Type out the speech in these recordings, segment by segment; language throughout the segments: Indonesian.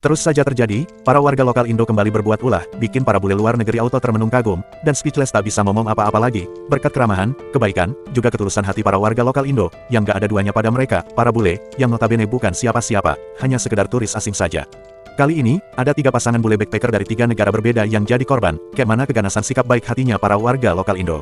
Terus saja terjadi, para warga lokal Indo kembali berbuat ulah, bikin para bule luar negeri auto termenung kagum, dan speechless tak bisa ngomong apa-apa lagi, berkat keramahan, kebaikan, juga ketulusan hati para warga lokal Indo, yang gak ada duanya pada mereka, para bule, yang notabene bukan siapa-siapa, hanya sekedar turis asing saja. Kali ini, ada 3 pasangan bule backpacker dari 3 negara berbeda yang jadi korban, kayak mana keganasan sikap baik hatinya para warga lokal Indo.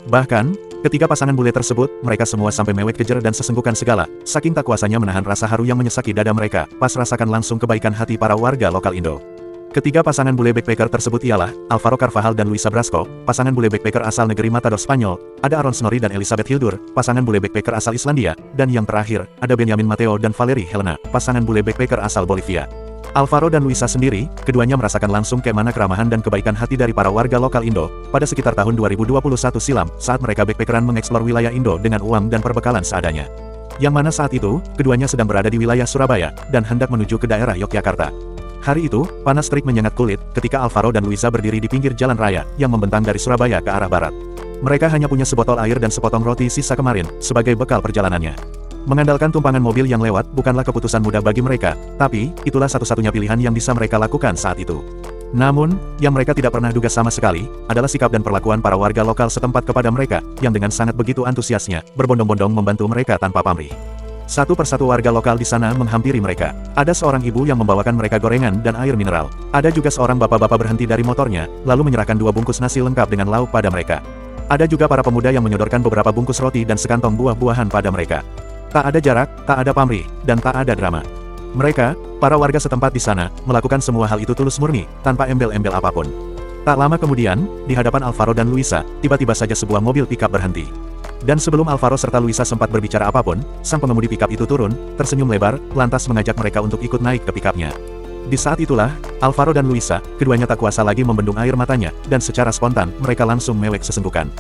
Bahkan, ketiga pasangan bule tersebut, mereka semua sampai mewek kejer dan sesenggukan segala, saking tak kuasanya menahan rasa haru yang menyesaki dada mereka, pas rasakan langsung kebaikan hati para warga lokal Indo. Ketiga pasangan bule backpacker tersebut ialah, Alvaro Carvajal dan Luisa Brasco, pasangan bule backpacker asal negeri Matador Spanyol, ada Aaron Snorri dan Elizabeth Hildur, pasangan bule backpacker asal Islandia, dan yang terakhir, ada Benjamin Mateo dan Valerie Helena, pasangan bule backpacker asal Bolivia. Alvaro dan Luisa sendiri, keduanya merasakan langsung kayak mana keramahan dan kebaikan hati dari para warga lokal Indo, pada sekitar tahun 2021 silam, saat mereka backpackeran mengeksplor wilayah Indo dengan uang dan perbekalan seadanya. Yang mana saat itu, keduanya sedang berada di wilayah Surabaya, dan hendak menuju ke daerah Yogyakarta. Hari itu, panas terik menyengat kulit, ketika Alvaro dan Luisa berdiri di pinggir jalan raya, yang membentang dari Surabaya ke arah barat. Mereka hanya punya sebotol air dan sepotong roti sisa kemarin, sebagai bekal perjalanannya. Mengandalkan tumpangan mobil yang lewat bukanlah keputusan mudah bagi mereka, tapi, itulah satu-satunya pilihan yang bisa mereka lakukan saat itu. Namun, yang mereka tidak pernah duga sama sekali, adalah sikap dan perlakuan para warga lokal setempat kepada mereka, yang dengan sangat begitu antusiasnya, berbondong-bondong membantu mereka tanpa pamrih. Satu persatu warga lokal di sana menghampiri mereka. Ada seorang ibu yang membawakan mereka gorengan dan air mineral. Ada juga seorang bapak-bapak berhenti dari motornya, lalu menyerahkan 2 bungkus nasi lengkap dengan lauk pada mereka. Ada juga para pemuda yang menyodorkan beberapa bungkus roti dan sekantong buah-buahan pada mereka. Tak ada jarak, tak ada pamrih, dan tak ada drama. Mereka, para warga setempat di sana, melakukan semua hal itu tulus murni, tanpa embel-embel apapun. Tak lama kemudian, di hadapan Alvaro dan Luisa, tiba-tiba saja sebuah mobil pickup berhenti. Dan sebelum Alvaro serta Luisa sempat berbicara apapun, sang pengemudi pickup itu turun, tersenyum lebar, lantas mengajak mereka untuk ikut naik ke pickupnya. Di saat itulah, Alvaro dan Luisa, keduanya tak kuasa lagi membendung air matanya, dan secara spontan, mereka langsung mewek sesenggukan.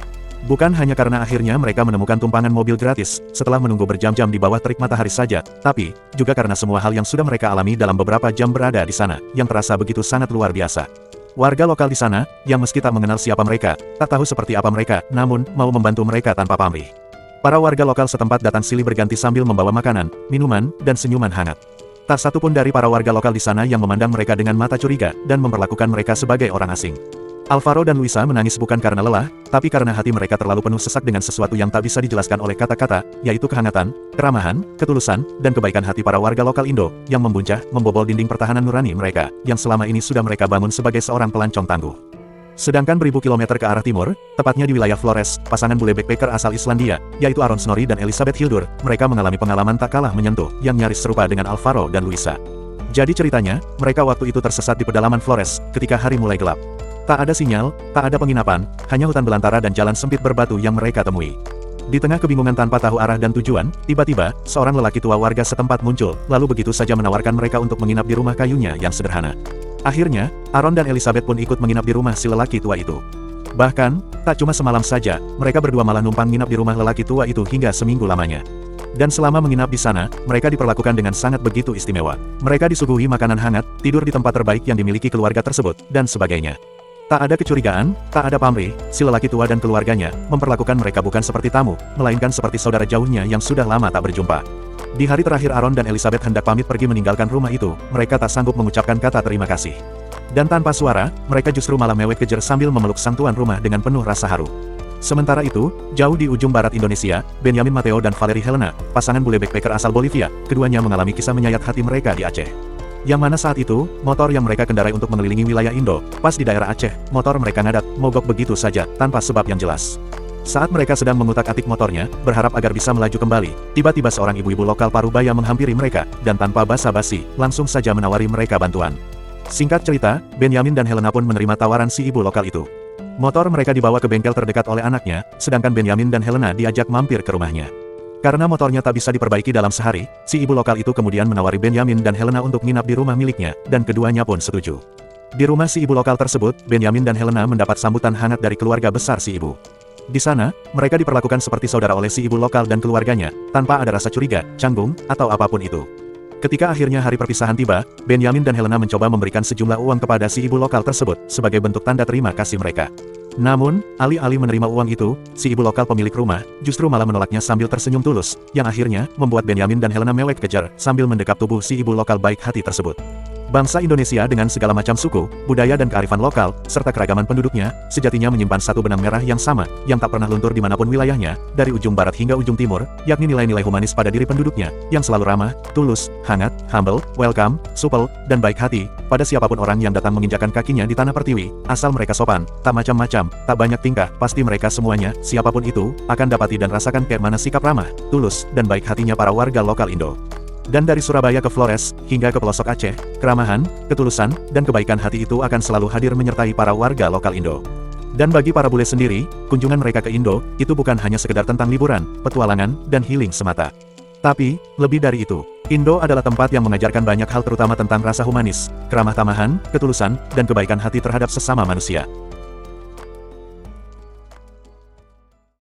Bukan hanya karena akhirnya mereka menemukan tumpangan mobil gratis, setelah menunggu berjam-jam di bawah terik matahari saja, tapi, juga karena semua hal yang sudah mereka alami dalam beberapa jam berada di sana, yang terasa begitu sangat luar biasa. Warga lokal di sana, yang meski tak mengenal siapa mereka, tak tahu seperti apa mereka, namun, mau membantu mereka tanpa pamrih. Para warga lokal setempat datang silih berganti sambil membawa makanan, minuman, dan senyuman hangat. Tak satu pun dari para warga lokal di sana yang memandang mereka dengan mata curiga, dan memperlakukan mereka sebagai orang asing. Alvaro dan Luisa menangis bukan karena lelah, tapi karena hati mereka terlalu penuh sesak dengan sesuatu yang tak bisa dijelaskan oleh kata-kata, yaitu kehangatan, keramahan, ketulusan, dan kebaikan hati para warga lokal Indo, yang membuncah, membobol dinding pertahanan nurani mereka, yang selama ini sudah mereka bangun sebagai seorang pelancong tangguh. Sedangkan beribu kilometer ke arah timur, tepatnya di wilayah Flores, pasangan bule backpacker asal Islandia, yaitu Aaron Snorri dan Elizabeth Hildur, mereka mengalami pengalaman tak kalah menyentuh, yang nyaris serupa dengan Alvaro dan Luisa. Jadi ceritanya, mereka waktu itu tersesat di pedalaman Flores, ketika hari mulai gelap. Tak ada sinyal, tak ada penginapan, hanya hutan belantara dan jalan sempit berbatu yang mereka temui. Di tengah kebingungan tanpa tahu arah dan tujuan, tiba-tiba, seorang lelaki tua warga setempat muncul, lalu begitu saja menawarkan mereka untuk menginap di rumah kayunya yang sederhana. Akhirnya, Aaron dan Elizabeth pun ikut menginap di rumah si lelaki tua itu. Bahkan, tak cuma semalam saja, mereka berdua malah numpang nginap di rumah lelaki tua itu hingga seminggu lamanya. Dan selama menginap di sana, mereka diperlakukan dengan sangat begitu istimewa. Mereka disuguhi makanan hangat, tidur di tempat terbaik yang dimiliki keluarga tersebut, dan sebagainya. Tak ada kecurigaan, tak ada pamrih, si lelaki tua dan keluarganya, memperlakukan mereka bukan seperti tamu, melainkan seperti saudara jauhnya yang sudah lama tak berjumpa. Di hari terakhir Aaron dan Elizabeth hendak pamit pergi meninggalkan rumah itu, mereka tak sanggup mengucapkan kata terima kasih. Dan tanpa suara, mereka justru malah mewek kejer sambil memeluk sang tuan rumah dengan penuh rasa haru. Sementara itu, jauh di ujung barat Indonesia, Benjamin Mateo dan Valerie Helena, pasangan bule backpacker asal Bolivia, keduanya mengalami kisah menyayat hati mereka di Aceh. Yang mana saat itu, motor yang mereka kendarai untuk mengelilingi wilayah Indo, pas di daerah Aceh, motor mereka ngadat, mogok begitu saja, tanpa sebab yang jelas. Saat mereka sedang mengutak-atik motornya, berharap agar bisa melaju kembali, tiba-tiba seorang ibu-ibu lokal Parubaya menghampiri mereka, dan tanpa basa-basi, langsung saja menawari mereka bantuan. Singkat cerita, Benjamin dan Helena pun menerima tawaran si ibu lokal itu. Motor mereka dibawa ke bengkel terdekat oleh anaknya, sedangkan Benjamin dan Helena diajak mampir ke rumahnya. Karena motornya tak bisa diperbaiki dalam sehari, si ibu lokal itu kemudian menawari Benjamin dan Helena untuk nginap di rumah miliknya, dan keduanya pun setuju. Di rumah si ibu lokal tersebut, Benjamin dan Helena mendapat sambutan hangat dari keluarga besar si ibu. Di sana, mereka diperlakukan seperti saudara oleh si ibu lokal dan keluarganya, tanpa ada rasa curiga, canggung, atau apapun itu. Ketika akhirnya hari perpisahan tiba, Benjamin dan Helena mencoba memberikan sejumlah uang kepada si ibu lokal tersebut, sebagai bentuk tanda terima kasih mereka. Namun, alih-alih menerima uang itu, si ibu lokal pemilik rumah, justru malah menolaknya sambil tersenyum tulus, yang akhirnya, membuat Benjamin dan Helena mewek kejar, sambil mendekap tubuh si ibu lokal baik hati tersebut. Bangsa Indonesia dengan segala macam suku, budaya dan kearifan lokal, serta keragaman penduduknya, sejatinya menyimpan satu benang merah yang sama, yang tak pernah luntur dimanapun wilayahnya, dari ujung barat hingga ujung timur, yakni nilai-nilai humanis pada diri penduduknya, yang selalu ramah, tulus, hangat, humble, welcome, supel, dan baik hati, pada siapapun orang yang datang menginjakan kakinya di tanah pertiwi, asal mereka sopan, tak macam-macam, tak banyak tingkah, pasti mereka semuanya, siapapun itu, akan dapati dan rasakan kayak mana sikap ramah, tulus, dan baik hatinya para warga lokal Indo. Dan dari Surabaya ke Flores, hingga ke pelosok Aceh, keramahan, ketulusan, dan kebaikan hati itu akan selalu hadir menyertai para warga lokal Indo. Dan bagi para bule sendiri, kunjungan mereka ke Indo, itu bukan hanya sekedar tentang liburan, petualangan, dan healing semata. Tapi, lebih dari itu, Indo adalah tempat yang mengajarkan banyak hal terutama tentang rasa humanis, keramah tamahan, ketulusan, dan kebaikan hati terhadap sesama manusia.